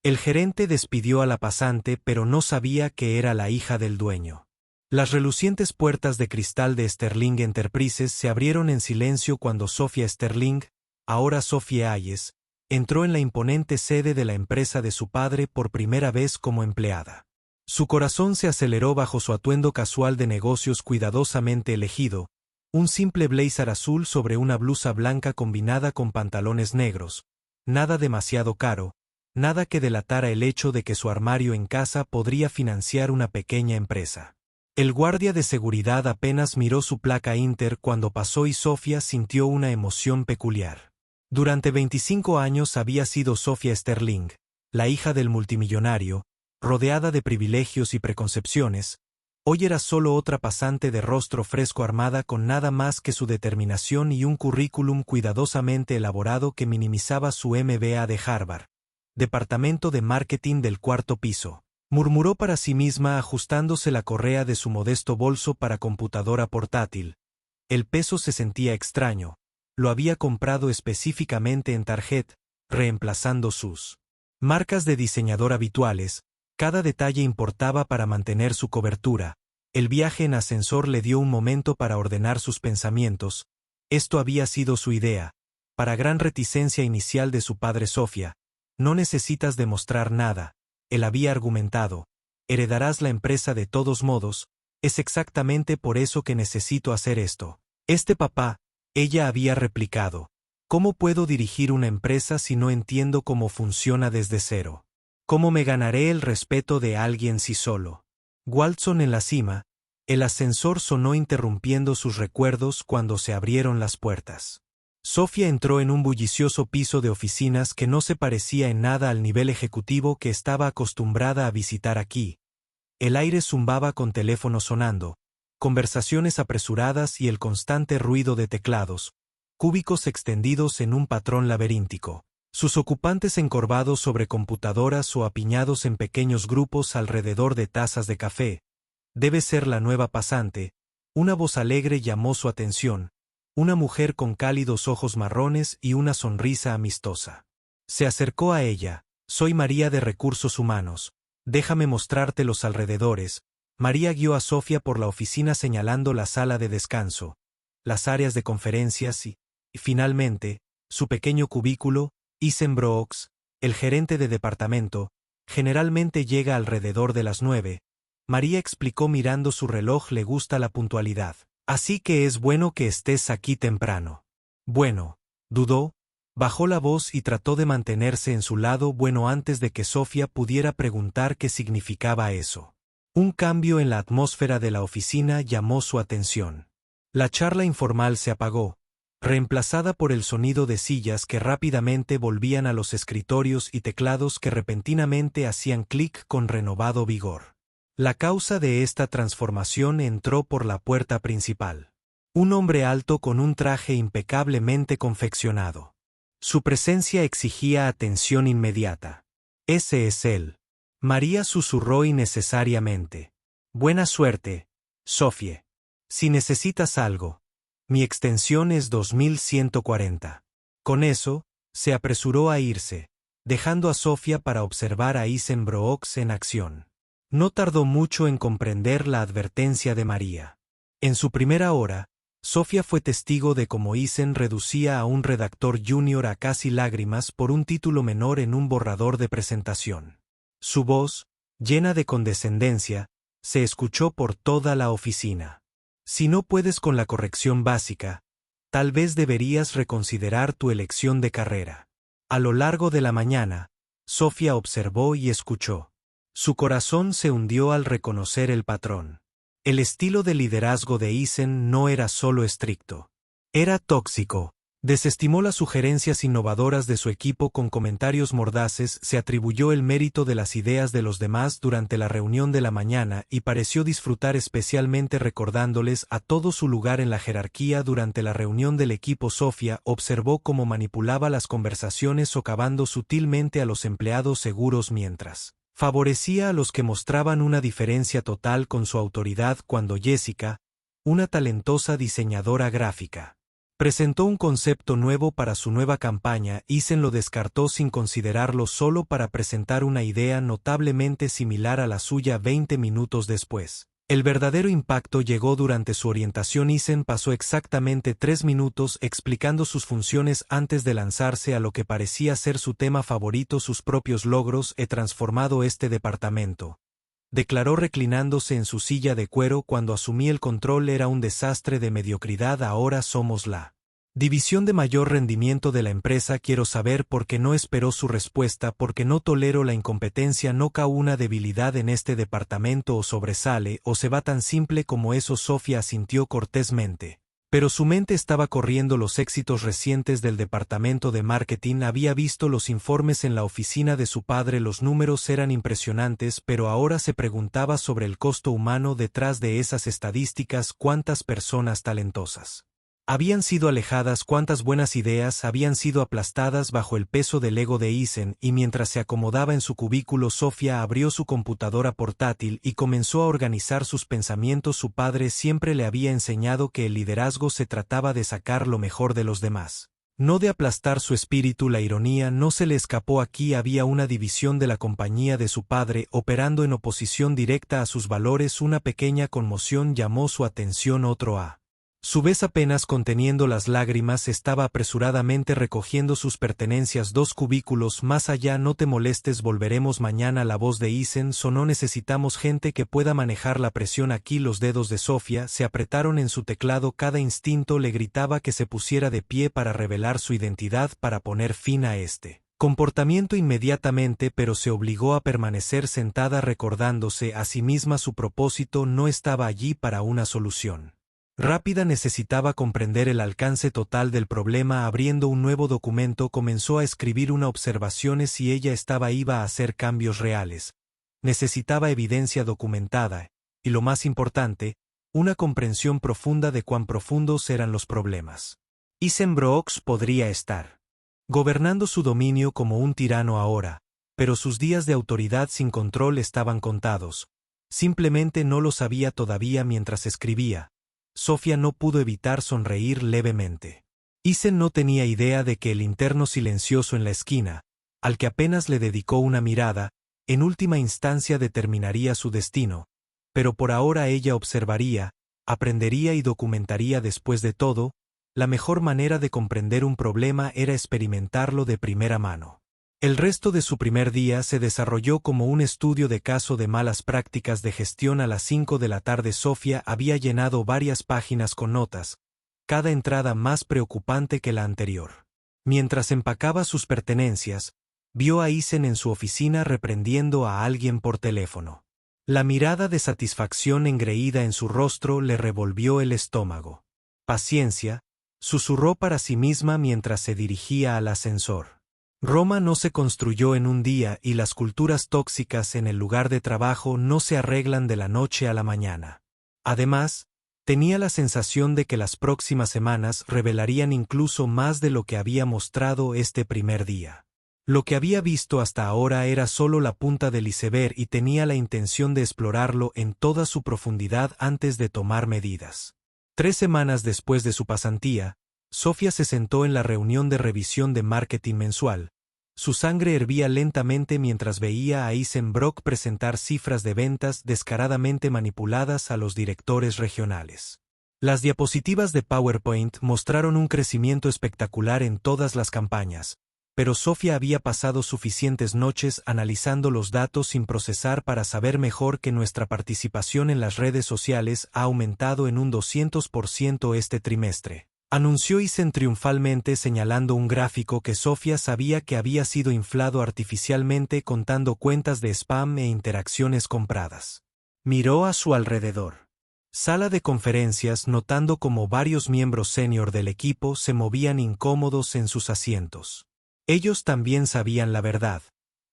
El gerente despidió a la pasante, pero no sabía que era la hija del dueño. Las relucientes puertas de cristal de Sterling Enterprises se abrieron en silencio cuando Sofía Sterling, ahora Sophie Hayes, entró en la imponente sede de la empresa de su padre por primera vez como empleada. Su corazón se aceleró bajo su atuendo casual de negocios cuidadosamente elegido, un simple blazer azul sobre una blusa blanca combinada con pantalones negros, nada demasiado caro, nada que delatara el hecho de que su armario en casa podría financiar una pequeña empresa. El guardia de seguridad apenas miró su placa Inter cuando pasó y Sofía sintió una emoción peculiar. Durante 25 años había sido Sofía Sterling, la hija del multimillonario, rodeada de privilegios y preconcepciones. Hoy era solo otra pasante de rostro fresco armada con nada más que su determinación y un currículum cuidadosamente elaborado que minimizaba su MBA de Harvard. Departamento de Marketing del cuarto piso. Murmuró para sí misma ajustándose la correa de su modesto bolso para computadora portátil. El peso se sentía extraño. Lo había comprado específicamente en Target, reemplazando sus marcas de diseñador habituales. Cada detalle importaba para mantener su cobertura. El viaje en ascensor le dio un momento para ordenar sus pensamientos. Esto había sido su idea. Para gran reticencia inicial de su padre Sofía, no necesitas demostrar nada. Él había argumentado. Heredarás la empresa de todos modos. Es exactamente por eso que necesito hacer esto. Papá, ella había replicado. ¿Cómo puedo dirigir una empresa si no entiendo cómo funciona desde cero? ¿Cómo me ganaré el respeto de alguien si solo? Walton en la cima, el ascensor sonó interrumpiendo sus recuerdos cuando se abrieron las puertas. Sofía entró en un bullicioso piso de oficinas que no se parecía en nada al nivel ejecutivo que estaba acostumbrada a visitar aquí. El aire zumbaba con teléfonos sonando, conversaciones apresuradas y el constante ruido de teclados, cúbicos extendidos en un patrón laberíntico. Sus ocupantes encorvados sobre computadoras o apiñados en pequeños grupos alrededor de tazas de café. Debe ser la nueva pasante. Una voz alegre llamó su atención. Una mujer con cálidos ojos marrones y una sonrisa amistosa. Se acercó a ella. Soy María de Recursos Humanos. Déjame mostrarte los alrededores. María guió a Sofía por la oficina señalando la sala de descanso, las áreas de conferencias y finalmente, su pequeño cubículo. Isen Brooks, el gerente de departamento, generalmente llega alrededor de las 9. María explicó mirando su reloj. Le gusta la puntualidad. Así que es bueno que estés aquí temprano. Bueno, dudó, bajó la voz y trató de mantenerse en su lado bueno antes de que Sofía pudiera preguntar qué significaba eso. Un cambio en la atmósfera de la oficina llamó su atención. La charla informal se apagó, reemplazada por el sonido de sillas que rápidamente volvían a los escritorios y teclados que repentinamente hacían clic con renovado vigor. La causa de esta transformación entró por la puerta principal. Un hombre alto con un traje impecablemente confeccionado. Su presencia exigía atención inmediata. Ese es él. María susurró innecesariamente. Buena suerte, Sophie. Si necesitas algo. Mi extensión es 2140. Con eso, se apresuró a irse, dejando a Sofía para observar a Isen Brooks en acción. No tardó mucho en comprender la advertencia de María. En su primera hora, Sofía fue testigo de cómo Isen reducía a un redactor junior a casi lágrimas por un título menor en un borrador de presentación. Su voz, llena de condescendencia, se escuchó por toda la oficina. Si no puedes con la corrección básica, tal vez deberías reconsiderar tu elección de carrera. A lo largo de la mañana, Sofía observó y escuchó. Su corazón se hundió al reconocer el patrón. El estilo de liderazgo de Isen no era solo estricto. Era tóxico. Desestimó las sugerencias innovadoras de su equipo con comentarios mordaces, se atribuyó el mérito de las ideas de los demás durante la reunión de la mañana y pareció disfrutar especialmente recordándoles a todos su lugar en la jerarquía durante la reunión del equipo. Sofía observó cómo manipulaba las conversaciones socavando sutilmente a los empleados seguros mientras favorecía a los que mostraban una diferencia total con su autoridad cuando Jessica, una talentosa diseñadora gráfica, Presentó un concepto nuevo para su nueva campaña y Eisen lo descartó sin considerarlo solo para presentar una idea notablemente similar a la suya 20 minutos después. El verdadero impacto llegó durante su orientación. Eisen pasó exactamente 3 minutos explicando sus funciones antes de lanzarse a lo que parecía ser su tema favorito: sus propios logros. He transformado este departamento, declaró reclinándose en su silla de cuero. Cuando asumí el control era un desastre de mediocridad. Ahora somos la división de mayor rendimiento de la empresa. Quiero saber por qué. No esperó su respuesta. Porque no tolero la incompetencia. No cae una debilidad en este departamento. O sobresale o se va, tan simple como eso. Sofía asintió cortésmente. Pero su mente estaba corriendo los éxitos recientes del departamento de marketing. Había visto los informes en la oficina de su padre. Los números eran impresionantes, pero ahora se preguntaba sobre el costo humano detrás de esas estadísticas. ¿Cuántas personas talentosas habían sido alejadas? ¿Cuántas buenas ideas habían sido aplastadas bajo el peso del ego de Eisen? Y mientras se acomodaba en su cubículo, Sofía abrió su computadora portátil y comenzó a organizar sus pensamientos. Su padre siempre le había enseñado que el liderazgo se trataba de sacar lo mejor de los demás, no de aplastar su espíritu. La ironía no se le escapó aquí. Había una división de la compañía de su padre operando en oposición directa a sus valores. Una pequeña conmoción llamó su atención. Otro a su vez, apenas conteniendo las lágrimas, estaba apresuradamente recogiendo sus pertenencias 2 cubículos más allá. No te molestes, volveremos mañana. La voz de Eisen sonó. Necesitamos gente que pueda manejar la presión aquí. Los dedos de Sofía se apretaron en su teclado. Cada instinto le gritaba que se pusiera de pie para revelar su identidad, para poner fin a este comportamiento inmediatamente, pero se obligó a permanecer sentada recordándose a sí misma su propósito. No estaba allí para una solución rápida. Necesitaba comprender el alcance total del problema. Abriendo un nuevo documento, comenzó a escribir una observación. Si ella iba a hacer cambios reales, necesitaba evidencia documentada, y lo más importante, una comprensión profunda de cuán profundos eran los problemas. Eisen Brooks podría estar gobernando su dominio como un tirano ahora, pero sus días de autoridad sin control estaban contados. Simplemente no lo sabía todavía. Mientras escribía, Sofía no pudo evitar sonreír levemente. Eisen no tenía idea de que el interno silencioso en la esquina, al que apenas le dedicó una mirada, en última instancia determinaría su destino, pero por ahora ella observaría, aprendería y documentaría. Después de todo, la mejor manera de comprender un problema era experimentarlo de primera mano. El resto de su primer día se desarrolló como un estudio de caso de malas prácticas de gestión. A las 5 de la tarde Sofía había llenado varias páginas con notas, cada entrada más preocupante que la anterior. Mientras empacaba sus pertenencias, vio a Eisen en su oficina reprendiendo a alguien por teléfono. La mirada de satisfacción engreída en su rostro le revolvió el estómago. Paciencia, susurró para sí misma mientras se dirigía al ascensor. Roma no se construyó en un día y las culturas tóxicas en el lugar de trabajo no se arreglan de la noche a la mañana. Además, tenía la sensación de que las próximas semanas revelarían incluso más de lo que había mostrado este primer día. Lo que había visto hasta ahora era solo la punta del iceberg y tenía la intención de explorarlo en toda su profundidad antes de tomar medidas. 3 semanas después de su pasantía, Sofía se sentó en la reunión de revisión de marketing mensual. Su sangre hervía lentamente mientras veía a Eisen Brock presentar cifras de ventas descaradamente manipuladas a los directores regionales. Las diapositivas de PowerPoint mostraron un crecimiento espectacular en todas las campañas, pero Sofía había pasado suficientes noches analizando los datos sin procesar para saber mejor que nuestra participación en las redes sociales ha aumentado en un 200% este trimestre, anunció Eisen triunfalmente señalando un gráfico que Sofía sabía que había sido inflado artificialmente contando cuentas de spam e interacciones compradas. Miró a su alrededor. Sala de conferencias, notando cómo varios miembros senior del equipo se movían incómodos en sus asientos. Ellos también sabían la verdad,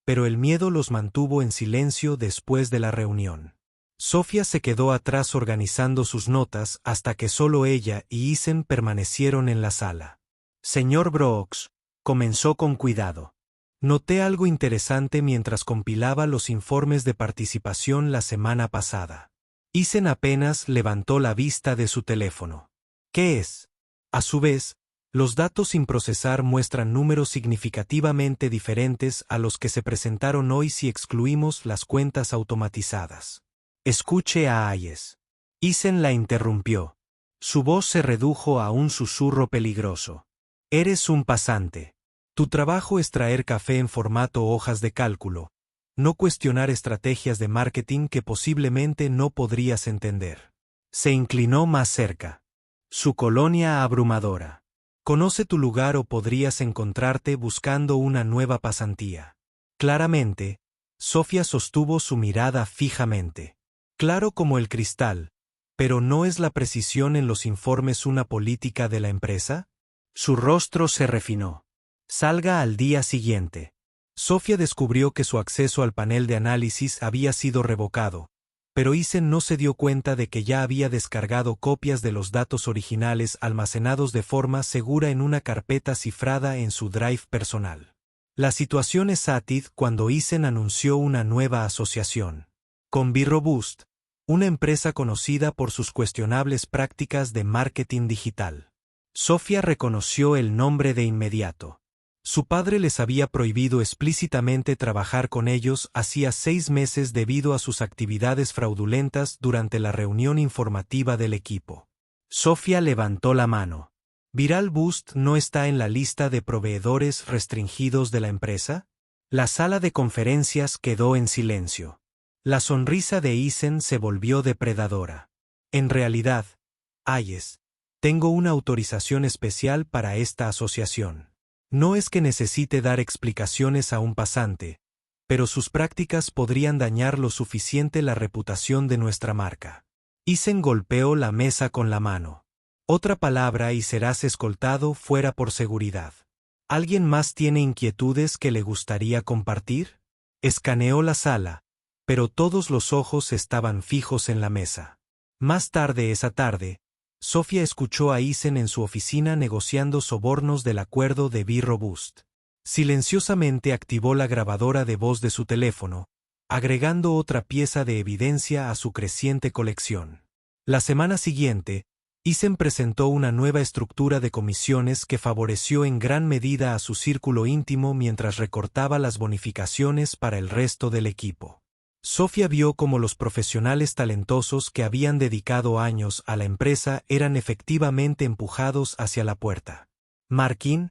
pero el miedo los mantuvo en silencio después de la reunión. Sofía se quedó atrás organizando sus notas hasta que solo ella y Eisen permanecieron en la sala. Señor Brooks, comenzó con cuidado. Noté algo interesante mientras compilaba los informes de participación la semana pasada. Eisen apenas levantó la vista de su teléfono. ¿Qué es? A su vez, los datos sin procesar muestran números significativamente diferentes a los que se presentaron hoy si excluimos las cuentas automatizadas. Escuche a Hayes. Eisen la interrumpió. Su voz se redujo a un susurro peligroso. Eres un pasante. Tu trabajo es traer café en formato hojas de cálculo, no cuestionar estrategias de marketing que posiblemente no podrías entender. Se inclinó más cerca. Su colonia abrumadora. Conoce tu lugar o podrías encontrarte buscando una nueva pasantía. Claramente, Sofía sostuvo su mirada fijamente. Claro como el cristal, pero ¿no es la precisión en los informes una política de la empresa? Su rostro se refinó. Salga al día siguiente. Sofía descubrió que su acceso al panel de análisis había sido revocado, pero Eisen no se dio cuenta de que ya había descargado copias de los datos originales almacenados de forma segura en una carpeta cifrada en su drive personal. La situación es átid cuando Eisen anunció una nueva asociación con B-Robust, una empresa conocida por sus cuestionables prácticas de marketing digital. Sofía reconoció el nombre de inmediato. Su padre les había prohibido explícitamente trabajar con ellos hacía 6 meses debido a sus actividades fraudulentas durante la reunión informativa del equipo. Sofía levantó la mano. ¿Viral Boost no está en la lista de proveedores restringidos de la empresa? La sala de conferencias quedó en silencio. La sonrisa de Eisen se volvió depredadora. En realidad, Hayes, tengo una autorización especial para esta asociación. No es que necesite dar explicaciones a un pasante, pero sus prácticas podrían dañar lo suficiente la reputación de nuestra marca. Eisen golpeó la mesa con la mano. Otra palabra y serás escoltado fuera por seguridad. ¿Alguien más tiene inquietudes que le gustaría compartir? Escaneó la sala, pero todos los ojos estaban fijos en la mesa. Más tarde esa tarde, Sofía escuchó a Eisen en su oficina negociando sobornos del acuerdo de B-Robust. Silenciosamente activó la grabadora de voz de su teléfono, agregando otra pieza de evidencia a su creciente colección. La semana siguiente, Eisen presentó una nueva estructura de comisiones que favoreció en gran medida a su círculo íntimo mientras recortaba las bonificaciones para el resto del equipo. Sofía vio cómo los profesionales talentosos que habían dedicado años a la empresa eran efectivamente empujados hacia la puerta. Markin,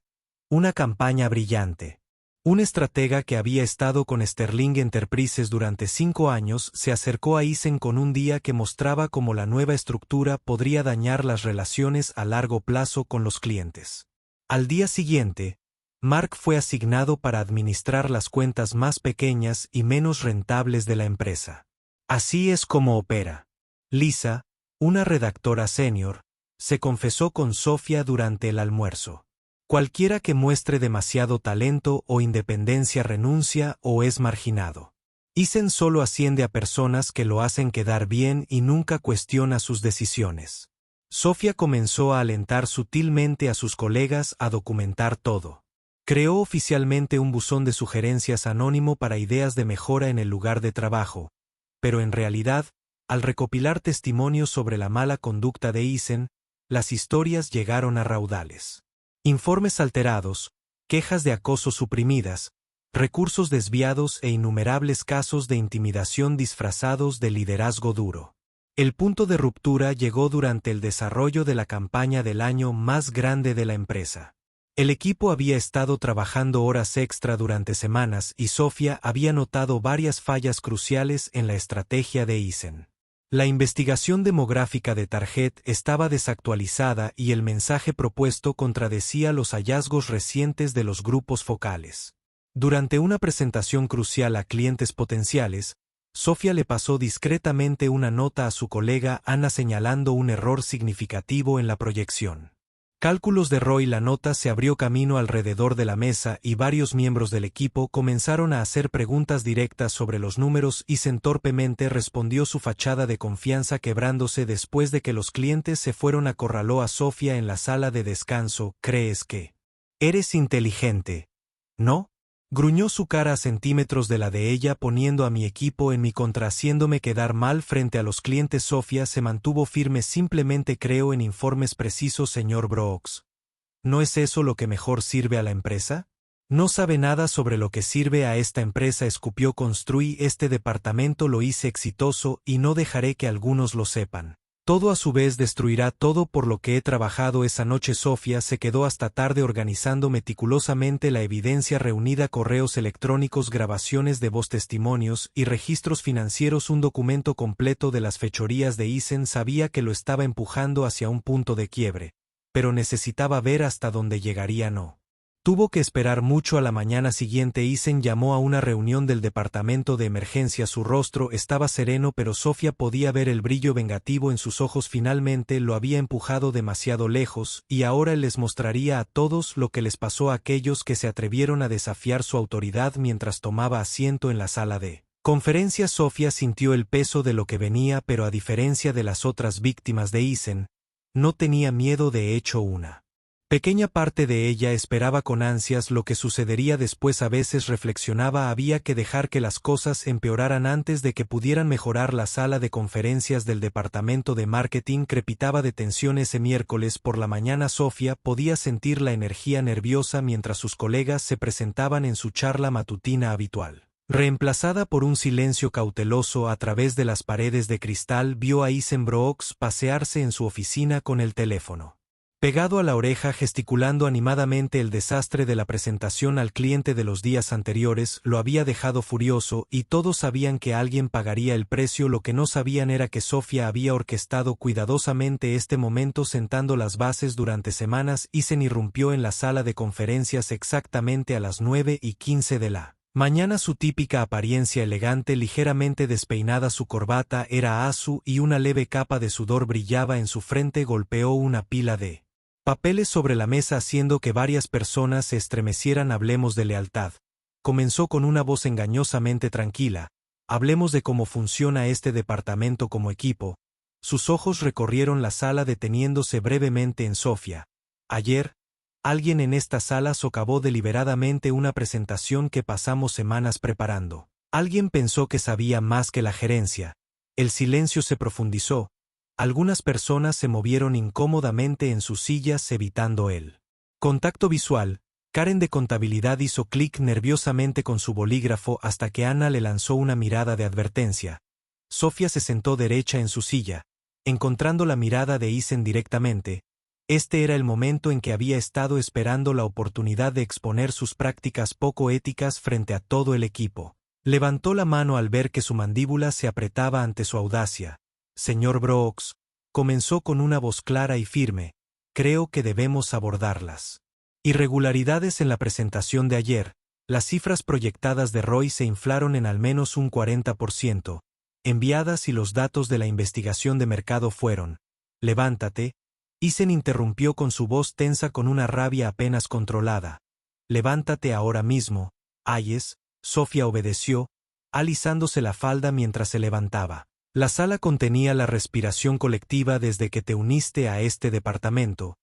una campaña brillante. Un estratega que había estado con Sterling Enterprises durante 5 años se acercó a Eisen con un día que mostraba cómo la nueva estructura podría dañar las relaciones a largo plazo con los clientes. Al día siguiente, Mark fue asignado para administrar las cuentas más pequeñas y menos rentables de la empresa. Así es como opera. Lisa, una redactora senior, se confesó con Sofía durante el almuerzo. Cualquiera que muestre demasiado talento o independencia renuncia o es marginado. Eisen solo asciende a personas que lo hacen quedar bien y nunca cuestiona sus decisiones. Sofía comenzó a alentar sutilmente a sus colegas a documentar todo. Creó oficialmente un buzón de sugerencias anónimo para ideas de mejora en el lugar de trabajo, pero en realidad, al recopilar testimonios sobre la mala conducta de Eisen, las historias llegaron a raudales. Informes alterados, quejas de acoso suprimidas, recursos desviados e innumerables casos de intimidación disfrazados de liderazgo duro. El punto de ruptura llegó durante el desarrollo de la campaña del año más grande de la empresa. El equipo había estado trabajando horas extra durante semanas y Sofía había notado varias fallas cruciales en la estrategia de Eisen. La investigación demográfica de Target estaba desactualizada y el mensaje propuesto contradecía los hallazgos recientes de los grupos focales. Durante una presentación crucial a clientes potenciales, Sofía le pasó discretamente una nota a su colega Ana señalando un error significativo en la proyección. Cálculos de Roy. La nota se abrió camino alrededor de la mesa y varios miembros del equipo comenzaron a hacer preguntas directas sobre los números. Eisen torpemente respondió su fachada de confianza quebrándose después de que los clientes se fueron. Acorraló a Sofía en la sala de descanso. ¿Crees que eres inteligente, no? Gruñó su cara a centímetros de la de ella, poniendo a mi equipo en mi contra, haciéndome quedar mal frente a los clientes. Sofía se mantuvo firme. Simplemente creo en informes precisos, señor Brooks. ¿No es eso lo que mejor sirve a la empresa? No sabe nada sobre lo que sirve a esta empresa, escupió. Construí este departamento, lo hice exitoso y no dejaré que algunos lo sepan. Todo a su vez destruirá todo por lo que he trabajado esa noche. Sofía se quedó hasta tarde organizando meticulosamente la evidencia reunida: correos electrónicos, grabaciones de voz, testimonios y registros financieros, un documento completo de las fechorías de Eisen. Sabía que lo estaba empujando hacia un punto de quiebre, pero necesitaba ver hasta dónde llegaría. No tuvo que esperar mucho. A la mañana siguiente Eisen llamó a una reunión del departamento de emergencia. Su rostro estaba sereno, pero Sofía podía ver el brillo vengativo en sus ojos. Finalmente lo había empujado demasiado lejos, y ahora él les mostraría a todos lo que les pasó a aquellos que se atrevieron a desafiar su autoridad. Mientras tomaba asiento en la sala de conferencias, Sofía sintió el peso de lo que venía, pero a diferencia de las otras víctimas de Eisen, no tenía miedo. De hecho, una pequeña parte de ella esperaba con ansias lo que sucedería después. A veces reflexionaba: había que dejar que las cosas empeoraran antes de que pudieran mejorar. La sala de conferencias del departamento de marketing crepitaba de tensión. Ese miércoles por la mañana Sofía podía sentir la energía nerviosa mientras sus colegas se presentaban en su charla matutina habitual, reemplazada por un silencio cauteloso. A través de las paredes de cristal vio a Eisen Brooks pasearse en su oficina con el teléfono pegado a la oreja, gesticulando animadamente. El desastre de la presentación al cliente de los días anteriores lo había dejado furioso, y todos sabían que alguien pagaría el precio. Lo que no sabían era que Sofía había orquestado cuidadosamente este momento, sentando las bases durante semanas. Eisen irrumpió en la sala de conferencias exactamente a las 9:15 de la mañana. Su típica apariencia elegante, ligeramente despeinada, su corbata era azul y una leve capa de sudor brillaba en su frente. Golpeó una pila de papeles sobre la mesa, haciendo que varias personas se estremecieran. Hablemos de lealtad, comenzó con una voz engañosamente tranquila. Hablemos de cómo funciona este departamento como equipo. Sus ojos recorrieron la sala, deteniéndose brevemente en Sofía. Ayer, alguien en esta sala socavó deliberadamente una presentación que pasamos semanas preparando. Alguien pensó que sabía más que la gerencia. El silencio se profundizó. Algunas personas se movieron incómodamente en sus sillas, evitando el contacto visual. Karen de contabilidad hizo clic nerviosamente con su bolígrafo hasta que Ana le lanzó una mirada de advertencia. Sofía se sentó derecha en su silla, encontrando la mirada de Eisen directamente. Este era el momento en que había estado esperando: la oportunidad de exponer sus prácticas poco éticas frente a todo el equipo. Levantó la mano al ver que su mandíbula se apretaba ante su audacia. Señor Brooks, comenzó con una voz clara y firme, creo que debemos abordarlas irregularidades en la presentación de ayer. Las cifras proyectadas de Roy se inflaron en al menos un 40%, enviadas, y los datos de la investigación de mercado fueron. Levántate. Eisen interrumpió con su voz tensa, con una rabia apenas controlada. Levántate ahora mismo, Hayes. Sofía obedeció, alisándose la falda mientras se levantaba. La sala contenía la respiración colectiva. Desde que te uniste a este departamento,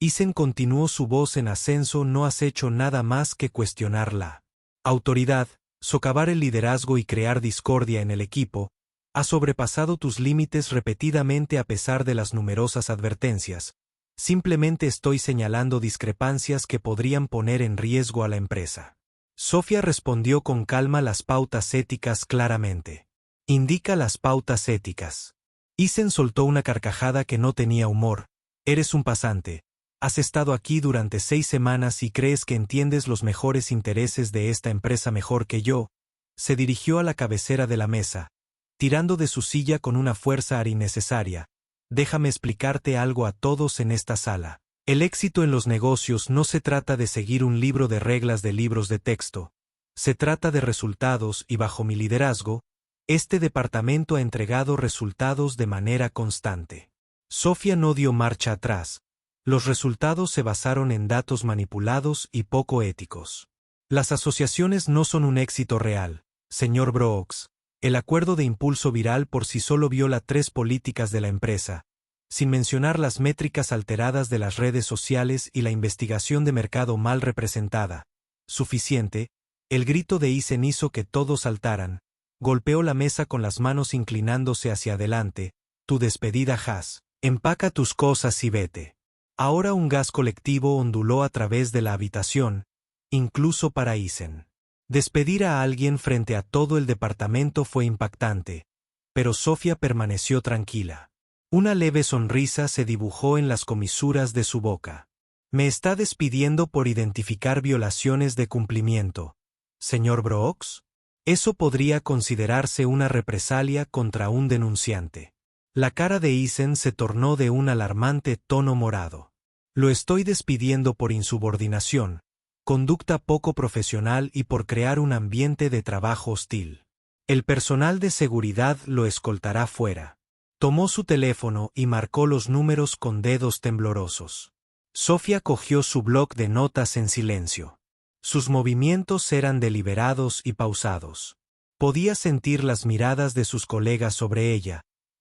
Eisen continuó, su voz en ascenso, no has hecho nada más que cuestionar la autoridad, socavar el liderazgo y crear discordia en el equipo. Has sobrepasado tus límites repetidamente a pesar de las numerosas advertencias. Simplemente estoy señalando discrepancias que podrían poner en riesgo a la empresa. Sofía respondió con calma: las pautas éticas, claramente. Indica las pautas éticas. Eisen soltó una carcajada que no tenía humor. Eres un pasante. Has estado aquí durante 6 semanas y crees que entiendes los mejores intereses de esta empresa mejor que yo. Se dirigió a la cabecera de la mesa, tirando de su silla con una fuerza innecesaria. Déjame explicarte algo a todos en esta sala. El éxito en los negocios no se trata de seguir un libro de reglas de libros de texto. Se trata de resultados, y bajo mi liderazgo, este departamento ha entregado resultados de manera constante. Sofía no dio marcha atrás. Los resultados se basaron en datos manipulados y poco éticos. Las asociaciones no son un éxito real, señor Brooks. El acuerdo de impulso viral por sí solo viola 3 políticas de la empresa, sin mencionar las métricas alteradas de las redes sociales y la investigación de mercado mal representada. Suficiente. El grito de Isen hizo que todos saltaran. Golpeó la mesa con las manos inclinándose hacia adelante. Tu despedida, Has. Empaca tus cosas y vete. Ahora un gas colectivo onduló a través de la habitación, incluso para Isen. Despedir a alguien frente a todo el departamento fue impactante, pero Sofía permaneció tranquila. Una leve sonrisa se dibujó en las comisuras de su boca. Me está despidiendo por identificar violaciones de cumplimiento, señor Brooks. Eso podría considerarse una represalia contra un denunciante. La cara de Isen se tornó de un alarmante tono morado. Lo estoy despidiendo por insubordinación, conducta poco profesional y por crear un ambiente de trabajo hostil. El personal de seguridad lo escoltará fuera. Tomó su teléfono y marcó los números con dedos temblorosos. Sofía cogió su bloc de notas en silencio. Sus movimientos eran deliberados y pausados. Podía sentir las miradas de sus colegas sobre ella,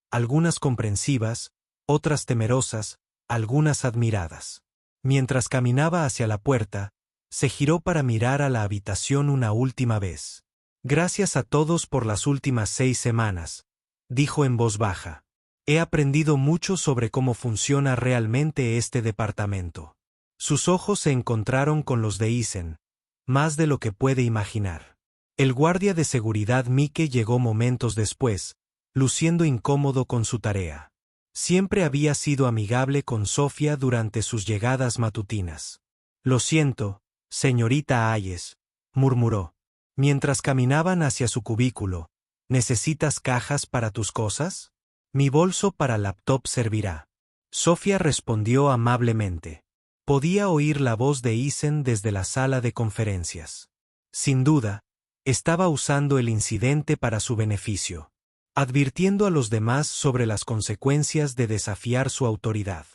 algunas comprensivas, otras temerosas, algunas admiradas. Mientras caminaba hacia la puerta, se giró para mirar a la habitación una última vez. Gracias a todos por las últimas 6 semanas, dijo en voz baja. He aprendido mucho sobre cómo funciona realmente este departamento. Sus ojos se encontraron con los de Isen, más de lo que puede imaginar. El guardia de seguridad Mike llegó momentos después, luciendo incómodo con su tarea. Siempre había sido amigable con Sofía durante sus llegadas matutinas. Lo siento, señorita Hayes, murmuró. Mientras caminaban hacia su cubículo, ¿necesitas cajas para tus cosas? Mi bolso para laptop servirá. Sofía respondió amablemente. Podía oír la voz de Isen desde la sala de conferencias. Sin duda, estaba usando el incidente para su beneficio, advirtiendo a los demás sobre las consecuencias de desafiar su autoridad.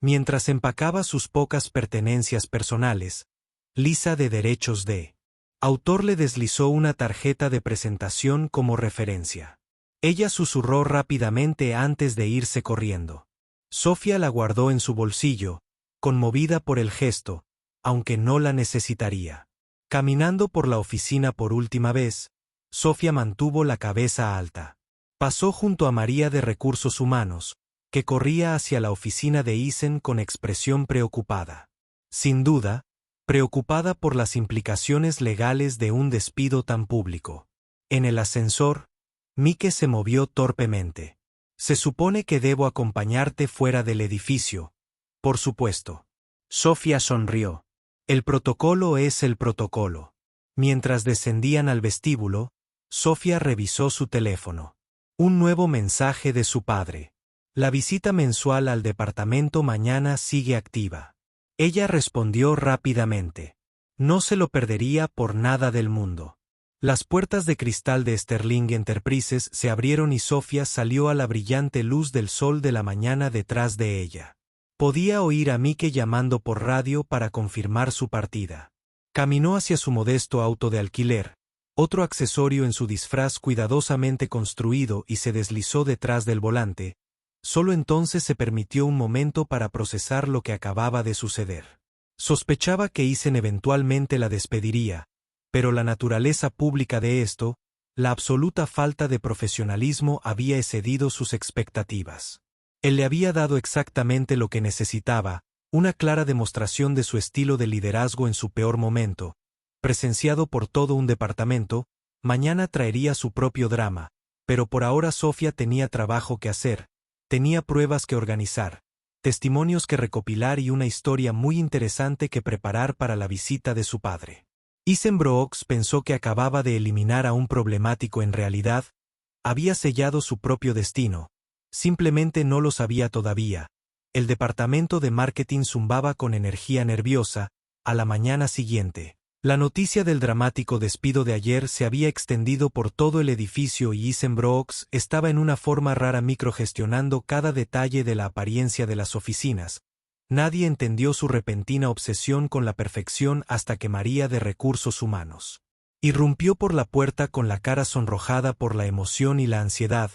Mientras empacaba sus pocas pertenencias personales, Lisa de derechos de autor le deslizó una tarjeta de presentación como referencia. Ella susurró rápidamente antes de irse corriendo. Sofía la guardó en su bolsillo, conmovida por el gesto, aunque no la necesitaría. Caminando por la oficina por última vez, Sofía mantuvo la cabeza alta. Pasó junto a María de Recursos Humanos, que corría hacia la oficina de Isen con expresión preocupada. Sin duda, preocupada por las implicaciones legales de un despido tan público. En el ascensor, Mike se movió torpemente. Se supone que debo acompañarte fuera del edificio. Por supuesto. Sofía sonrió. El protocolo es el protocolo. Mientras descendían al vestíbulo, Sofía revisó su teléfono. Un nuevo mensaje de su padre. La visita mensual al departamento mañana sigue activa. Ella respondió rápidamente. No se lo perdería por nada del mundo. Las puertas de cristal de Sterling Enterprises se abrieron y Sofía salió a la brillante luz del sol de la mañana detrás de ella. Podía oír a Mike llamando por radio para confirmar su partida. Caminó hacia su modesto auto de alquiler, otro accesorio en su disfraz cuidadosamente construido, y se deslizó detrás del volante. Solo entonces se permitió un momento para procesar lo que acababa de suceder. Sospechaba que Isen eventualmente la despediría, pero la naturaleza pública de esto, la absoluta falta de profesionalismo había excedido sus expectativas. Él le había dado exactamente lo que necesitaba, una clara demostración de su estilo de liderazgo en su peor momento, presenciado por todo un departamento. Mañana traería su propio drama, pero por ahora Sofía tenía trabajo que hacer, tenía pruebas que organizar, testimonios que recopilar y una historia muy interesante que preparar para la visita de su padre. Isen Brooks pensó que acababa de eliminar a un problemático. En realidad, había sellado su propio destino, simplemente no lo sabía todavía. El departamento de marketing zumbaba con energía nerviosa. A la mañana siguiente, la noticia del dramático despido de ayer se había extendido por todo el edificio y Isen Brooks estaba en una forma rara microgestionando cada detalle de la apariencia de las oficinas. Nadie entendió su repentina obsesión con la perfección hasta que María de Recursos Humanos irrumpió por la puerta con la cara sonrojada por la emoción y la ansiedad.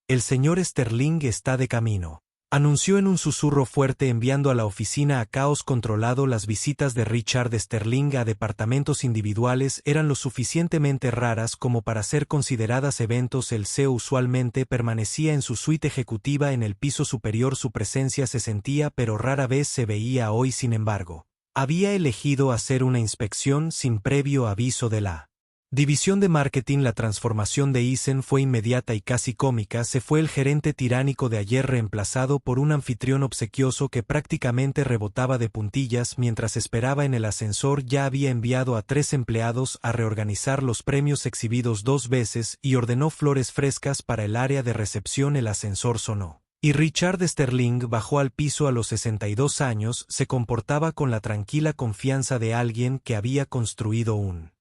El señor Sterling está de camino. Anunció en un susurro fuerte, enviando a la oficina a caos controlado. Las visitas de Richard Sterling a departamentos individuales eran lo suficientemente raras como para ser consideradas eventos. El CEO usualmente permanecía en su suite ejecutiva en el piso superior. Su presencia se sentía pero rara vez se veía. Hoy, sin embargo, había elegido hacer una inspección sin previo aviso de la División de Marketing. La transformación de Eisen fue inmediata y casi cómica. Se fue el gerente tiránico de ayer, reemplazado por un anfitrión obsequioso que prácticamente rebotaba de puntillas mientras esperaba en el ascensor. Ya había enviado a 3 empleados a reorganizar los premios exhibidos 2 veces y ordenó flores frescas para el área de recepción. El ascensor sonó y Richard Sterling bajó al piso. A los 62 años se comportaba con la tranquila confianza de alguien que había construido un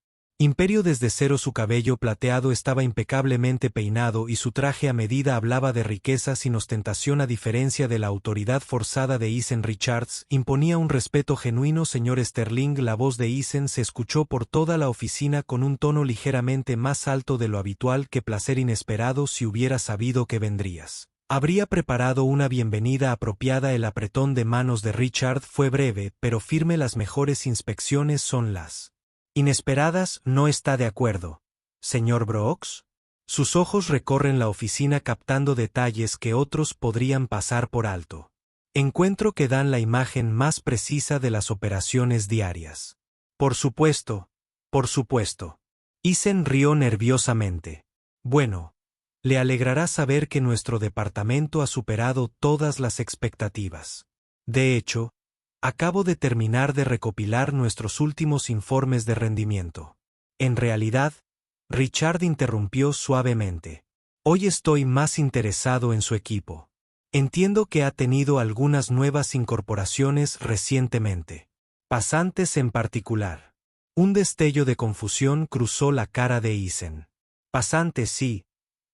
imperio desde cero. Su cabello plateado estaba impecablemente peinado y su traje a medida hablaba de riqueza sin ostentación. A diferencia de la autoridad forzada de Eisen, Richards imponía un respeto genuino. Señor Sterling, la voz de Eisen se escuchó por toda la oficina con un tono ligeramente más alto de lo habitual. Qué placer inesperado. Si hubiera sabido que vendrías, habría preparado una bienvenida apropiada. El apretón de manos de Richard fue breve pero firme. Las mejores inspecciones son las inesperadas. ¿No está de acuerdo, señor Brooks? Sus ojos recorren la oficina captando detalles que otros podrían pasar por alto. Encuentro que dan la imagen más precisa de las operaciones diarias. Por supuesto, por supuesto. Eisen rió nerviosamente. Bueno, le alegrará saber que nuestro departamento ha superado todas las expectativas. De hecho, acabo de terminar de recopilar nuestros últimos informes de rendimiento. En realidad, Richard interrumpió suavemente. Hoy estoy más interesado en su equipo. Entiendo que ha tenido algunas nuevas incorporaciones recientemente. Pasantes en particular. Un destello de confusión cruzó la cara de Eisen. Pasantes, sí.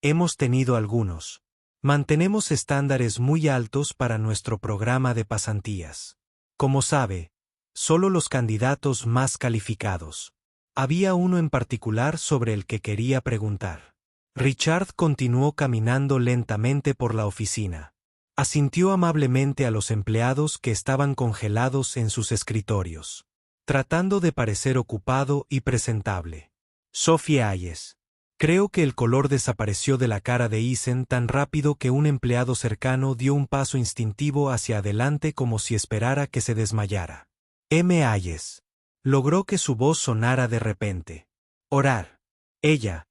Hemos tenido algunos. Mantenemos estándares muy altos para nuestro programa de pasantías. Como sabe, solo los candidatos más calificados. Había uno en particular sobre el que quería preguntar. Richard continuó caminando lentamente por la oficina. Asintió amablemente a los empleados que estaban congelados en sus escritorios, tratando de parecer ocupado y presentable. Sophie Hayes. Creo que el color desapareció de la cara de Eisen tan rápido que un empleado cercano dio un paso instintivo hacia adelante como si esperara que se desmayara. M. Hayes. Logró que su voz sonara de repente. Orar. Ella.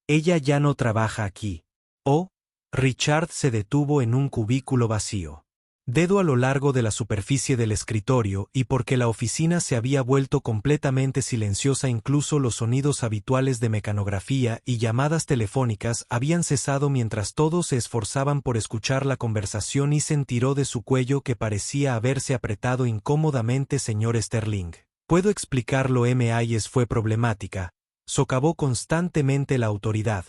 Ella ya no trabaja aquí. Oh. Richard se detuvo en un cubículo vacío. Dedo a lo largo de la superficie del escritorio, y porque la oficina se había vuelto completamente silenciosa, incluso los sonidos habituales de mecanografía y llamadas telefónicas habían cesado mientras todos se esforzaban por escuchar la conversación. Y se tiró de su cuello que parecía haberse apretado incómodamente. Señor Sterling, ¿puedo explicarlo? M. Hayes fue problemática. Socavó constantemente la autoridad.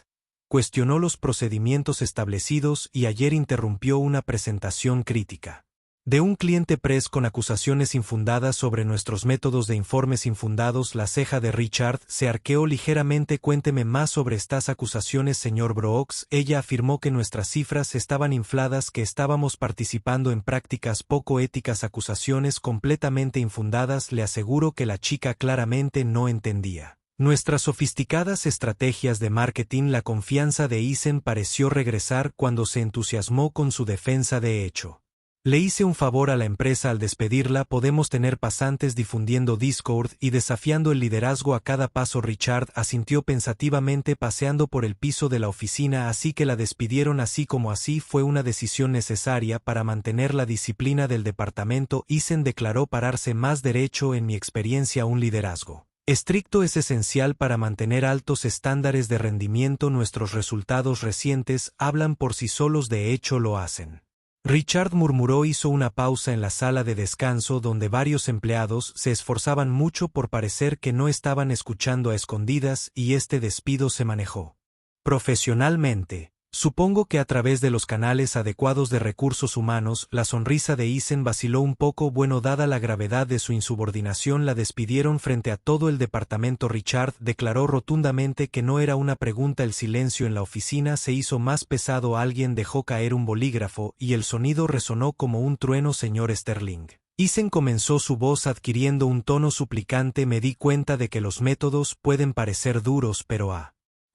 Cuestionó los procedimientos establecidos y ayer interrumpió una presentación crítica de un cliente press con acusaciones infundadas sobre nuestros métodos de informes infundados. La ceja de Richard se arqueó ligeramente. Cuénteme más sobre estas acusaciones, señor Brooks. Ella afirmó que nuestras cifras estaban infladas, que estábamos participando en prácticas poco éticas. Acusaciones completamente infundadas. Le aseguro que la chica claramente no entendía nuestras sofisticadas estrategias de marketing. La confianza de Eisen pareció regresar cuando se entusiasmó con su defensa. De hecho, le hice un favor a la empresa al despedirla. Podemos tener pasantes difundiendo Discord y desafiando el liderazgo a cada paso. Richard asintió pensativamente, paseando por el piso de la oficina. Así que la despidieron. Así como así fue una decisión necesaria para mantener la disciplina del departamento. Eisen declaró pararse más derecho. En mi experiencia, un liderazgo estricto es esencial para mantener altos estándares de rendimiento. Nuestros resultados recientes hablan por sí solos. De hecho, lo hacen. Richard murmuró. Hizo una pausa en la sala de descanso donde varios empleados se esforzaban mucho por parecer que no estaban escuchando a escondidas, y este despido se manejó profesionalmente. Supongo que a través de los canales adecuados de recursos humanos, la sonrisa de Eisen vaciló un poco. Bueno, dada la gravedad de su insubordinación, la despidieron frente a todo el departamento. Richard declaró rotundamente que no era una pregunta. El silencio en la oficina se hizo más pesado. Alguien dejó caer un bolígrafo, y el sonido resonó como un trueno. Señor Sterling. Eisen comenzó, su voz adquiriendo un tono suplicante. Me di cuenta de que los métodos pueden parecer duros, pero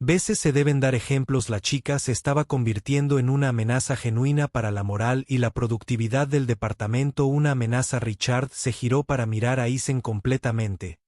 veces se deben dar ejemplos. La chica se estaba convirtiendo en una amenaza genuina para la moral y la productividad del departamento. Una amenaza. Richard se giró para mirar a Eisen completamente.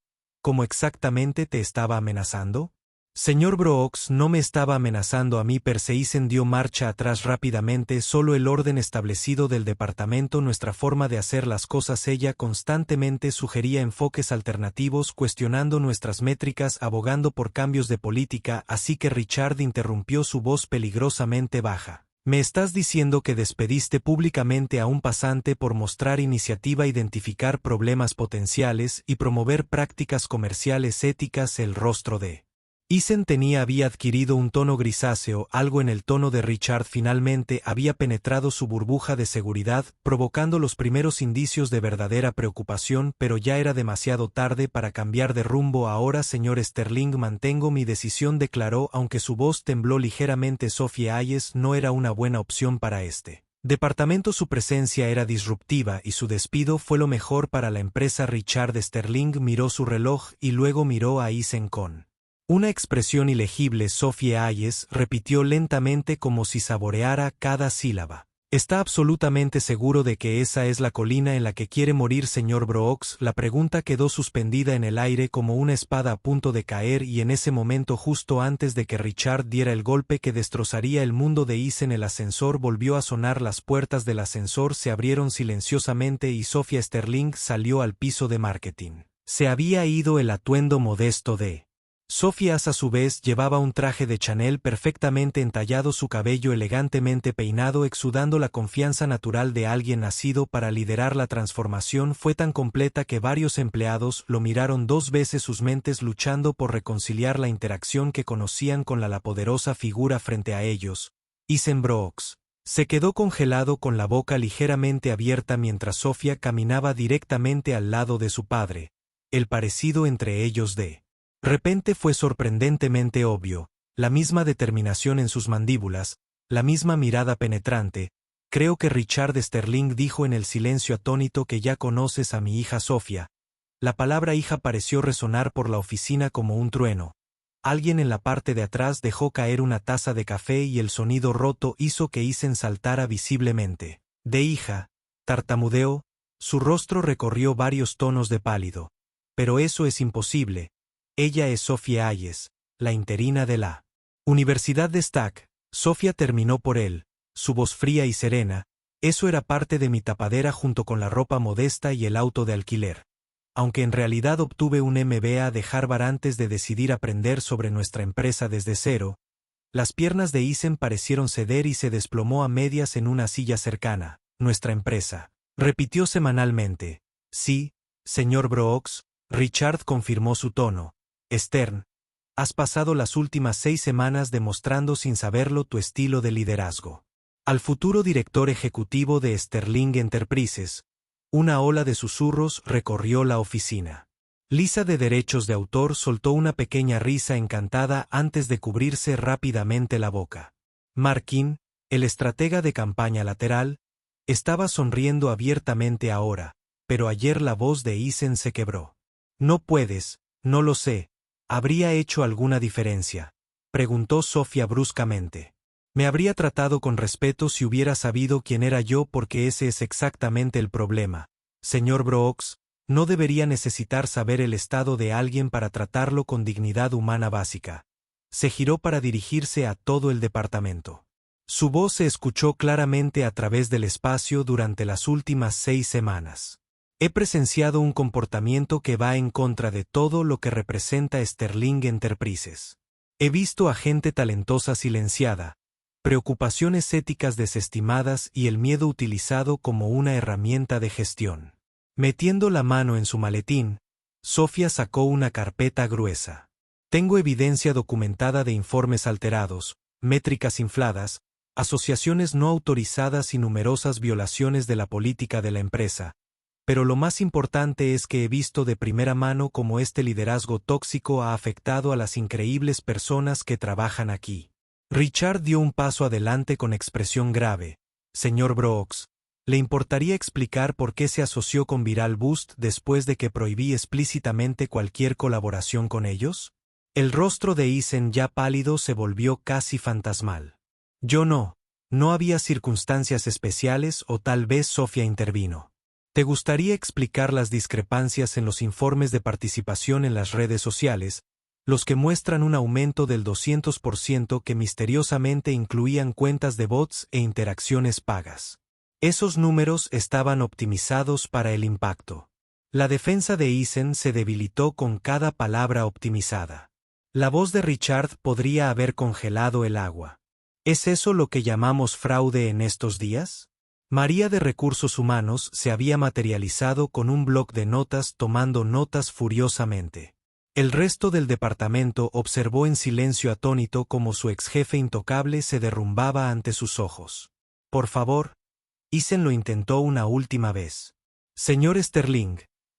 ¿Cómo exactamente te estaba amenazando? Señor Brooks, no me estaba amenazando a mí. Eisen dio marcha atrás rápidamente. Solo el orden establecido del departamento, nuestra forma de hacer las cosas. Ella constantemente sugería enfoques alternativos, cuestionando nuestras métricas, abogando por cambios de política. Así que Richard interrumpió, su voz peligrosamente baja. ¿Me estás diciendo que despediste públicamente a un pasante por mostrar iniciativa, identificar problemas potenciales y promover prácticas comerciales éticas? El rostro de Eisen había adquirido un tono grisáceo. Algo en el tono de Richard finalmente había penetrado su burbuja de seguridad, provocando los primeros indicios de verdadera preocupación, pero ya era demasiado tarde para cambiar de rumbo. Ahora, señor Sterling, mantengo mi decisión, declaró, aunque su voz tembló ligeramente. Sophie Hayes no era una buena opción para este departamento. Su presencia era disruptiva y su despido fue lo mejor para la empresa. Richard Sterling miró su reloj y luego miró a Eisen con una expresión ilegible. Sophie Hayes repitió lentamente, como si saboreara cada sílaba. ¿Está absolutamente seguro de que esa es la colina en la que quiere morir, señor Brooks? La pregunta quedó suspendida en el aire como una espada a punto de caer, y en ese momento, justo antes de que Richard diera el golpe que destrozaría el mundo de Eisen, el ascensor volvió a sonar. Las puertas del ascensor se abrieron silenciosamente y Sophia Sterling salió al piso de marketing. Se había ido el atuendo modesto de Sophia. A su vez, llevaba un traje de Chanel perfectamente entallado, su cabello elegantemente peinado, exudando la confianza natural de alguien nacido para liderar. La transformación fue tan completa que varios empleados lo miraron dos veces, sus mentes luchando por reconciliar la interacción que conocían con la poderosa figura frente a ellos. Eisen Brooks se quedó congelado, con la boca ligeramente abierta, mientras Sophia caminaba directamente al lado de su padre. El parecido entre ellos de repente fue sorprendentemente obvio, la misma determinación en sus mandíbulas, la misma mirada penetrante. Creo que Richard Sterling dijo en el silencio atónito que ya conoces a mi hija Sophia. La palabra hija pareció resonar por la oficina como un trueno. Alguien en la parte de atrás dejó caer una taza de café y el sonido roto hizo que Eisen saltara visiblemente. De hija, tartamudeó, su rostro recorrió varios tonos de pálido. Pero eso es imposible. Ella es Sophie Hayes, la interina de la Universidad de Stack. Sophia terminó por él, su voz fría y serena. Eso era parte de mi tapadera junto con la ropa modesta y el auto de alquiler. Aunque en realidad obtuve un MBA de Harvard antes de decidir aprender sobre nuestra empresa desde cero. Las piernas de Eisen parecieron ceder y se desplomó a medias en una silla cercana. Nuestra empresa, repitió semanalmente. Sí, señor Brooks, Richard confirmó su tono Stern. Has pasado las últimas 6 semanas demostrando sin saberlo tu estilo de liderazgo. Al futuro director ejecutivo de Sterling Enterprises. Una ola de susurros recorrió la oficina. Lisa de derechos de autor soltó una pequeña risa encantada antes de cubrirse rápidamente la boca. Markin, el estratega de campaña lateral, estaba sonriendo abiertamente ahora, pero ayer la voz de Eisen se quebró. No puedes, no lo sé. ¿Habría hecho alguna diferencia?, preguntó Sophia bruscamente. Me habría tratado con respeto si hubiera sabido quién era yo, porque ese es exactamente el problema. Señor Brooks, no debería necesitar saber el estado de alguien para tratarlo con dignidad humana básica. Se giró para dirigirse a todo el departamento. Su voz se escuchó claramente a través del espacio. Durante las últimas 6 semanas. He presenciado un comportamiento que va en contra de todo lo que representa Sterling Enterprises. He visto a gente talentosa silenciada, preocupaciones éticas desestimadas y el miedo utilizado como una herramienta de gestión. Metiendo la mano en su maletín, Sophia sacó una carpeta gruesa. Tengo evidencia documentada de informes alterados, métricas infladas, asociaciones no autorizadas y numerosas violaciones de la política de la empresa. Pero lo más importante es que he visto de primera mano cómo este liderazgo tóxico ha afectado a las increíbles personas que trabajan aquí. Richard dio un paso adelante con expresión grave. Señor Brooks, ¿le importaría explicar por qué se asoció con Viral Boost después de que prohibí explícitamente cualquier colaboración con ellos? El rostro de Eisen, ya pálido, se volvió casi fantasmal. Yo no había circunstancias especiales, o tal vez Sofía intervino. ¿Te gustaría explicar las discrepancias en los informes de participación en las redes sociales, los que muestran un aumento del 200% que misteriosamente incluían cuentas de bots e interacciones pagas? Esos números estaban optimizados para el impacto. La defensa de Eisen se debilitó con cada palabra optimizada. La voz de Richard podría haber congelado el agua. ¿Es eso lo que llamamos fraude en estos días? María de Recursos Humanos se había materializado con un bloc de notas tomando notas furiosamente. El resto del departamento observó en silencio atónito cómo su exjefe intocable se derrumbaba ante sus ojos. Por favor, Eisen lo intentó una última vez. Señor Sterling,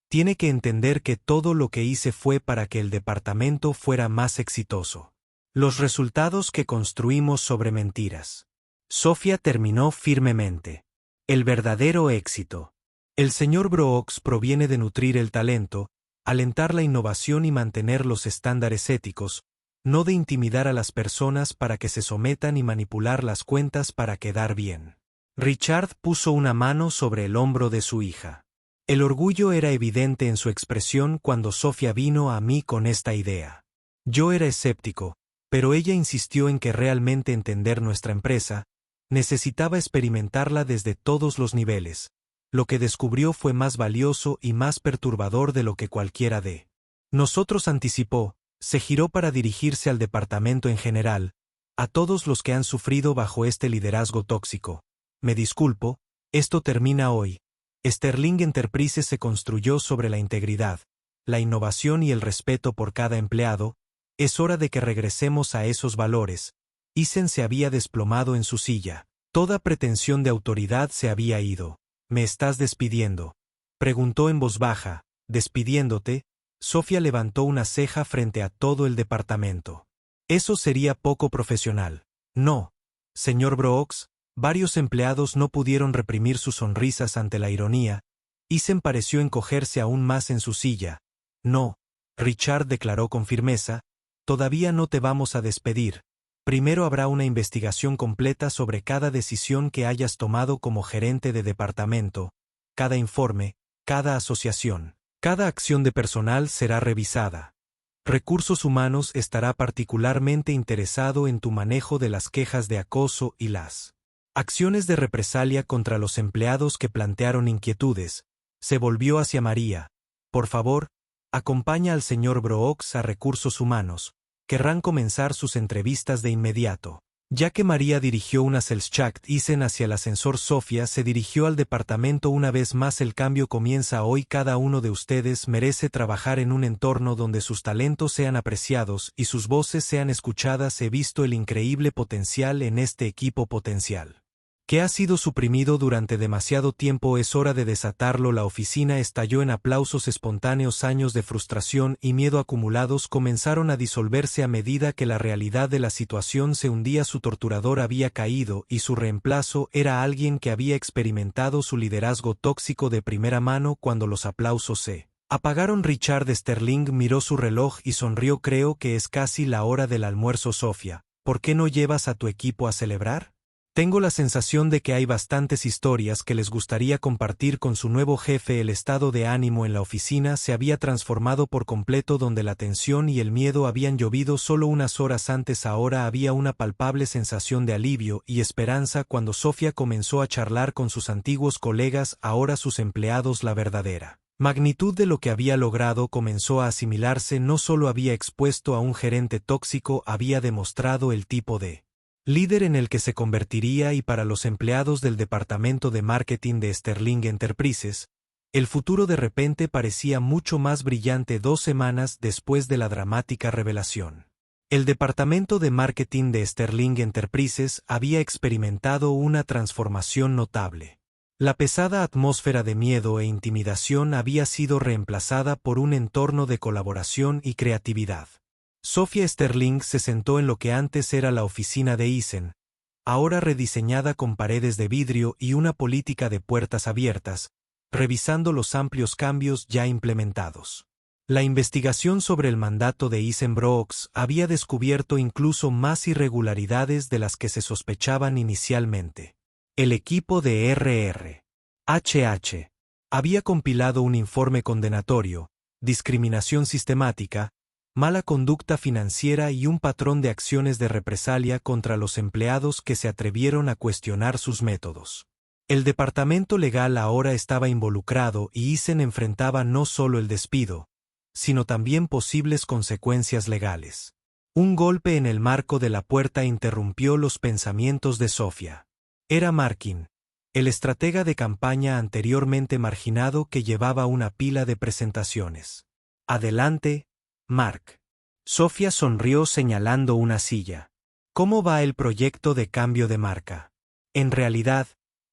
tiene que entender que todo lo que hice fue para que el departamento fuera más exitoso. Los resultados que construimos sobre mentiras. Sofía terminó firmemente. El verdadero éxito. El señor Brooks proviene de nutrir el talento, alentar la innovación y mantener los estándares éticos, no de intimidar a las personas para que se sometan y manipular las cuentas para quedar bien. Richard puso una mano sobre el hombro de su hija. El orgullo era evidente en su expresión cuando Sofía vino a mí con esta idea. Yo era escéptico, pero ella insistió en que realmente entender nuestra empresa, necesitaba experimentarla desde todos los niveles. Lo que descubrió fue más valioso y más perturbador de lo que cualquiera de nosotros anticipó. Se giró para dirigirse al departamento en general, a todos los que han sufrido bajo este liderazgo tóxico. Me disculpo, esto termina hoy. Sterling Enterprises se construyó sobre la integridad, la innovación y el respeto por cada empleado. Es hora de que regresemos a esos valores. Eisen se había desplomado en su silla. Toda pretensión de autoridad se había ido. ¿Me estás despidiendo?, preguntó en voz baja. ¿Despidiéndote? Sofía levantó una ceja frente a todo el departamento. Eso sería poco profesional. No, señor Brooks. Varios empleados no pudieron reprimir sus sonrisas ante la ironía. Eisen pareció encogerse aún más en su silla. No, Richard declaró con firmeza. Todavía no te vamos a despedir. Primero habrá una investigación completa sobre cada decisión que hayas tomado como gerente de departamento, cada informe, cada asociación, cada acción de personal será revisada. Recursos Humanos estará particularmente interesado en tu manejo de las quejas de acoso y las acciones de represalia contra los empleados que plantearon inquietudes. Se volvió hacia María. Por favor, acompaña al señor Brooks a Recursos Humanos. Querrán comenzar sus entrevistas de inmediato. Ya que María dirigió una Selschakt Eisen hacia el ascensor, Sofía se dirigió al departamento una vez más. El cambio comienza hoy. Cada uno de ustedes merece trabajar en un entorno donde sus talentos sean apreciados y sus voces sean escuchadas. He visto el increíble potencial en este equipo potencial, que ha sido suprimido durante demasiado tiempo. Es hora de desatarlo. La oficina estalló en aplausos espontáneos. Años de frustración y miedo acumulados comenzaron a disolverse a medida que la realidad de la situación se hundía. Su torturador había caído y su reemplazo era alguien que había experimentado su liderazgo tóxico de primera mano. Cuando los aplausos se apagaron, Richard Sterling miró su reloj y sonrió. Creo que es casi la hora del almuerzo. Sofía, ¿por qué no llevas a tu equipo a celebrar? Tengo la sensación de que hay bastantes historias que les gustaría compartir con su nuevo jefe. El estado de ánimo en la oficina se había transformado por completo. Donde la tensión y el miedo habían llovido solo unas horas antes, ahora había una palpable sensación de alivio y esperanza. Cuando Sofía comenzó a charlar con sus antiguos colegas, ahora sus empleados, la verdadera magnitud de lo que había logrado comenzó a asimilarse. No solo había expuesto a un gerente tóxico, había demostrado el tipo de líder en el que se convertiría. Y para los empleados del departamento de marketing de Sterling Enterprises, el futuro de repente parecía mucho más brillante. 2 semanas después de la dramática revelación, El departamento de marketing de Sterling Enterprises había experimentado una transformación notable. La pesada atmósfera de miedo e intimidación había sido reemplazada por un entorno de colaboración y creatividad. Sophia Sterling se sentó en lo que antes era la oficina de Eisen, ahora rediseñada con paredes de vidrio y una política de puertas abiertas, revisando los amplios cambios ya implementados. La investigación sobre el mandato de Eisen-Brooks había descubierto incluso más irregularidades de las que se sospechaban inicialmente. El equipo de RR.HH había compilado un informe condenatorio, discriminación sistemática, mala conducta financiera y un patrón de acciones de represalia contra los empleados que se atrevieron a cuestionar sus métodos. El departamento legal ahora estaba involucrado y Eisen enfrentaba no solo el despido, sino también posibles consecuencias legales. Un golpe en el marco de la puerta interrumpió los pensamientos de Sophia. Era Markin, el estratega de campaña anteriormente marginado que llevaba una pila de presentaciones. Adelante, Mark. Sophia sonrió señalando una silla. ¿Cómo va el proyecto de cambio de marca? En realidad,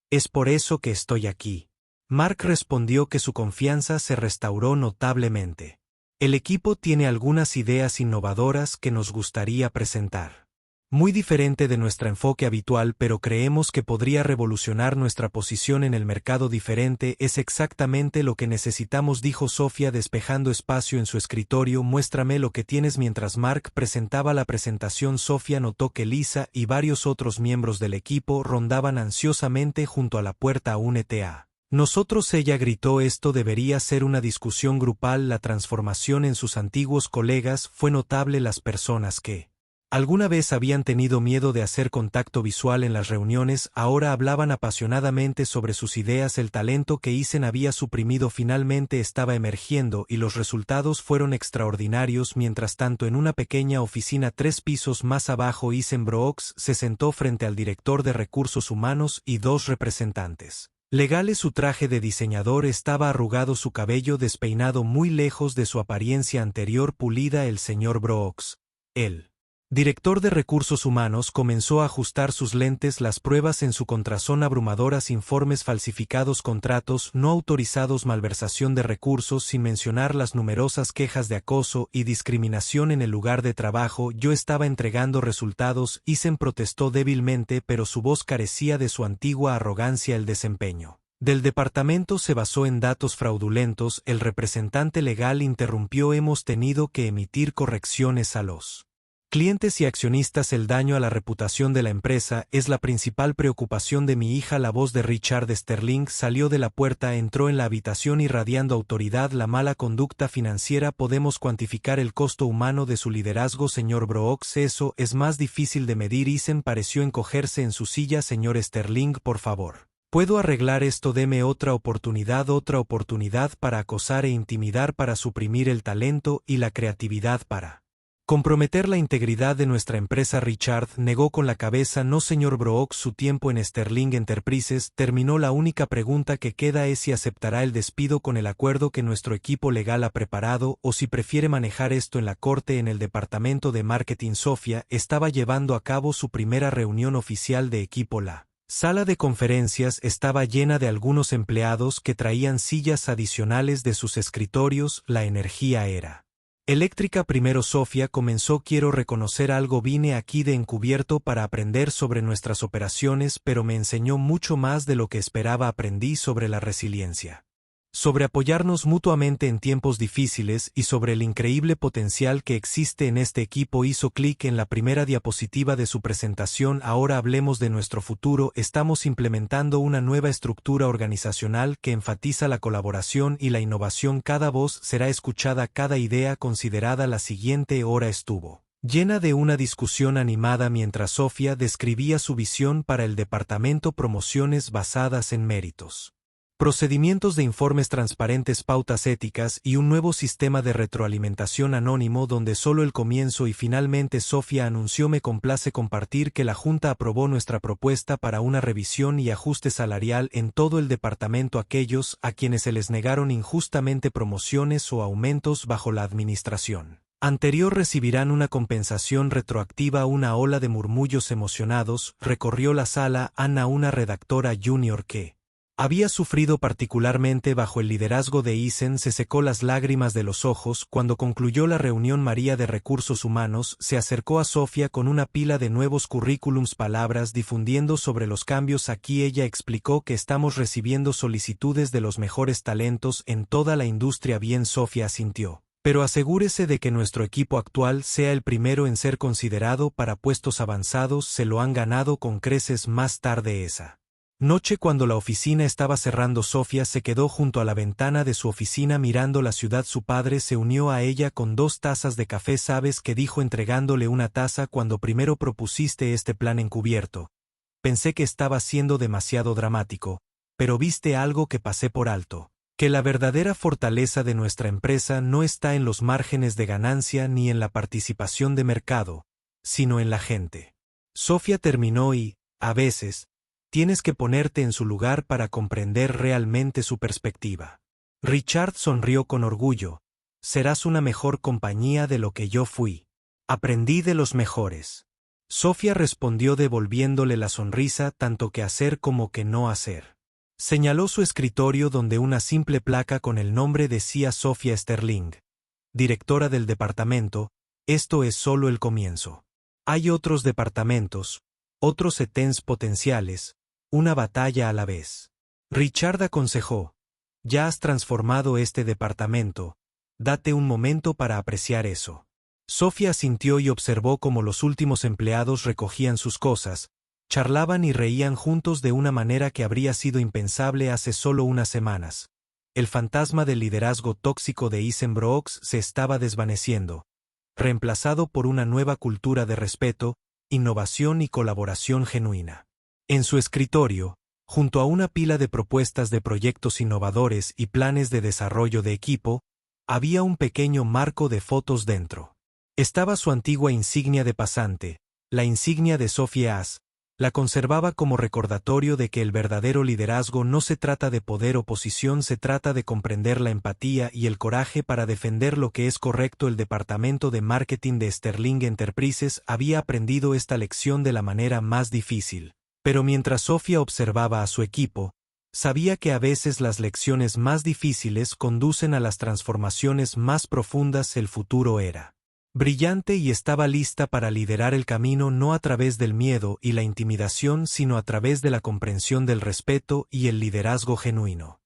es por eso que estoy aquí. Mark respondió que su confianza se restauró notablemente. El equipo tiene algunas ideas innovadoras que nos gustaría presentar. Muy diferente de nuestro enfoque habitual, pero creemos que podría revolucionar nuestra posición en el mercado. Diferente es exactamente lo que necesitamos, dijo Sophia despejando espacio en su escritorio. Muéstrame lo que tienes. Mientras Mark presentaba la presentación, Sophia notó que Lisa y varios otros miembros del equipo rondaban ansiosamente junto a la puerta. Únete a nosotros, ella gritó. Esto debería ser una discusión grupal. La transformación en sus antiguos colegas fue notable. Las personas que alguna vez habían tenido miedo de hacer contacto visual en las reuniones ahora hablaban apasionadamente sobre sus ideas. El talento que Eisen había suprimido finalmente estaba emergiendo y los resultados fueron extraordinarios. Mientras tanto, en una pequeña oficina 3 pisos más abajo, Eisen-Brooks se sentó frente al director de recursos humanos y 2 representantes legales. Su traje de diseñador estaba arrugado, su cabello despeinado muy lejos de su apariencia anterior pulida. El señor Brooks, el director de recursos humanos, comenzó a ajustar sus lentes. Las pruebas en su contra son abrumadoras: informes falsificados, contratos no autorizados, malversación de recursos, sin mencionar las numerosas quejas de acoso y discriminación en el lugar de trabajo. Yo estaba entregando resultados. Eisen protestó débilmente, pero su voz carecía de su antigua arrogancia. El desempeño del departamento se basó en datos fraudulentos. El representante legal interrumpió. Hemos tenido que emitir correcciones a los clientes y accionistas. El daño a la reputación de la empresa es la principal preocupación de mi hija. La voz de Richard Sterling salió de la puerta, entró en la habitación irradiando autoridad. La mala conducta financiera. Podemos cuantificar el costo humano de su liderazgo, señor Brooks. Eso es más difícil de medir. Eisen pareció encogerse en su silla. Señor Sterling, por favor. Puedo arreglar esto. Deme otra oportunidad para acosar e intimidar, para suprimir el talento y la creatividad, para comprometer la integridad de nuestra empresa. Richard negó con la cabeza. No, señor Brooks, su tiempo en Sterling Enterprises terminó. La única pregunta que queda es si aceptará el despido con el acuerdo que nuestro equipo legal ha preparado, o si prefiere manejar esto en la corte. En el departamento de marketing, Sophia estaba llevando a cabo su primera reunión oficial de equipo. La sala de conferencias estaba llena de algunos empleados que traían sillas adicionales de sus escritorios. La energía era eléctrica. Primero Sophia comenzó. Quiero reconocer algo. Vine aquí de encubierto para aprender sobre nuestras operaciones, pero me enseñó mucho más de lo que esperaba. Aprendí sobre la resiliencia, sobre apoyarnos mutuamente en tiempos difíciles y sobre el increíble potencial que existe en este equipo. Hizo clic en la primera diapositiva de su presentación. Ahora hablemos de nuestro futuro. Estamos implementando una nueva estructura organizacional que enfatiza la colaboración y la innovación. Cada voz será escuchada, cada idea considerada. La siguiente hora estuvo llena de una discusión animada mientras Sophia describía su visión para el departamento: promociones basadas en méritos, procedimientos de informes transparentes, pautas éticas y un nuevo sistema de retroalimentación anónimo donde solo el comienzo. Y finalmente Sophia anunció: me complace compartir que la Junta aprobó nuestra propuesta para una revisión y ajuste salarial en todo el departamento. Aquellos a quienes se les negaron injustamente promociones o aumentos bajo la administración Anterior recibirán una compensación retroactiva. Una ola de murmullos emocionados recorrió la sala. Ana, una redactora junior que había sufrido particularmente bajo el liderazgo de Isen, se secó las lágrimas de los ojos. Cuando concluyó la reunión, María de Recursos Humanos se acercó a Sofía con una pila de nuevos currículums, palabras difundiendo sobre los cambios aquí. Ella explicó que estamos recibiendo solicitudes de los mejores talentos en toda la industria. Bien, Sofía asintió. Pero asegúrese de que nuestro equipo actual sea el primero en ser considerado para puestos avanzados. Se lo han ganado con creces. Más tarde esa noche, cuando la oficina estaba cerrando, Sofía se quedó junto a la ventana de su oficina mirando la ciudad. Su padre se unió a ella con 2 tazas de café. ¿Sabes qué?, dijo entregándole una taza. Cuando primero propusiste este plan encubierto, pensé que estaba siendo demasiado dramático, pero viste algo que pasé por alto. Que la verdadera fortaleza de nuestra empresa no está en los márgenes de ganancia ni en la participación de mercado, sino en la gente. Sofía terminó y, a veces, tienes que ponerte en su lugar para comprender realmente su perspectiva. Richard sonrió con orgullo. Serás una mejor compañía de lo que yo fui. Aprendí de los mejores. Sofía respondió devolviéndole la sonrisa, tanto que hacer como que no hacer. Señaló su escritorio, donde una simple placa con el nombre decía Sofía Sterling, directora del departamento. Esto es solo el comienzo. Hay otros departamentos, otros ETENs potenciales, una batalla a la vez. Richard aconsejó. Ya has transformado este departamento, date un momento para apreciar eso. Sofía asintió y observó cómo los últimos empleados recogían sus cosas, charlaban y reían juntos de una manera que habría sido impensable hace solo unas semanas. El fantasma del liderazgo tóxico de Isen Brooks se estaba desvaneciendo, reemplazado por una nueva cultura de respeto, innovación y colaboración genuina. En su escritorio, junto a una pila de propuestas de proyectos innovadores y planes de desarrollo de equipo, había un pequeño marco de fotos dentro. Estaba su antigua insignia de pasante, la insignia de Sofía As. La conservaba como recordatorio de que el verdadero liderazgo no se trata de poder o posición, se trata de comprender la empatía y el coraje para defender lo que es correcto. El departamento de marketing de Sterling Enterprises había aprendido esta lección de la manera más difícil. Pero mientras Sofía observaba a su equipo, sabía que a veces las lecciones más difíciles conducen a las transformaciones más profundas. El futuro era brillante y estaba lista para liderar el camino, no a través del miedo y la intimidación, sino a través de la comprensión, del respeto y el liderazgo genuino.